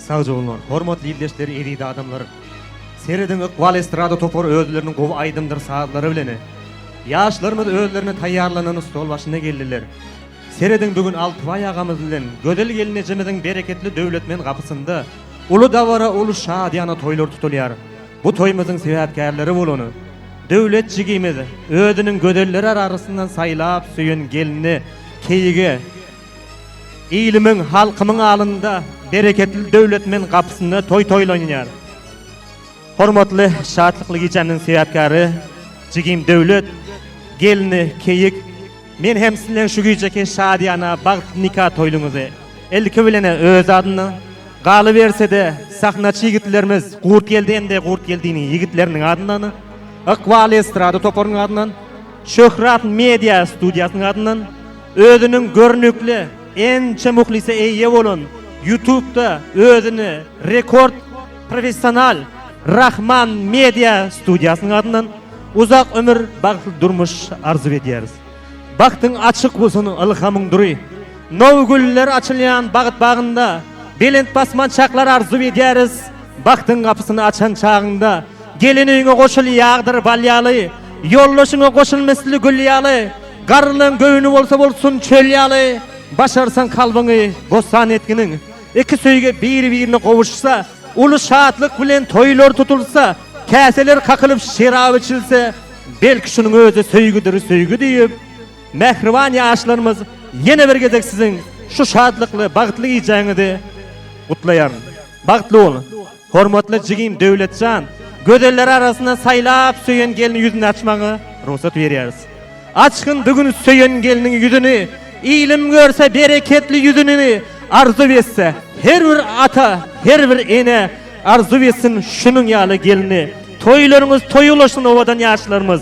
Sağ olun. Hormatly ildeşleri, eridi adamlar. Seredin ıqbal estrada topor ödülerinin gowy aydındır saatlary bilen. Yaşlarymyz ödülerine taýýarlanan stol başyna geldiler. Seredin bugün Altıbay agamyz bilen gödel gelinejimizin bereketli döwletmen gapysynda ulu davara ulu şadyana toýlar tutulýar. Bu toýumyzyň sebäpkärleri bolany döwletçigimiz ödünün gödelleri arasyndan saýlap süýen gelini keýige İlimiň halkymyň alynda bereketli döwletmen gapysynda toýlanýar. Hormatly şadlykly geçenden sebäpkary jigim döwlet gelini keýik men hem siziň şu güýjeki şadyana bagty nikah toýluňyzy elki bilen öz adyny galy berse-de sahnaçy ýigitlerimiz gurt geldi gurt geldiğini ýigitleriniň adyndan Iqbal Estrada toporunyň adyndan Şöhrat Media studiýasynyň adyndan özüniň görnükli ençe muhlise eýe bolan YouTube'da özüni rekord professional Rahman Media studiýasynyň adyndan uzak ömür bagtly durmuş arzu edýäris. Bagtyň açyk bolsun ilhamyň dury. Nowy güller açylýan bagyt bagynda belent basman çaklar arzu edýäris. Bagtyň gapysyny açan çagynda geliniňe goşul ýagdyr balýaly, yollaşyňa goşulmasly gülýaly, garryň göýüni bolsa bolsun çölýaly. Başarsan kalbyňy bosan etkiniň iki söýge bir-birini gowuşsa, ulu şadlyk bilen toýlar tutulsa, käseler kakylyp şerap içilse, belki şunyň özü söýgüdir, söýgü diýip, mehriban ýaşlarymyz ýene bir gezek siziň şu şadlykly, bagtly ýaşagyňyzy gutlaýar. Bagtly bolun. Hormatly jigim döwletjan, gödeller arasyndan saýlap söýen gelini ýüzüni açmagy ruhsat berýäris. Açkyn bugün söýen geliniň ýüzüni, ilim görse bereketli ýüzüni arzu etse, her bir ata, her bir ene arzu etsin şunun ýaly gelini. Toýlaryňyz toýulaşyny owadan ýaşlarymyz.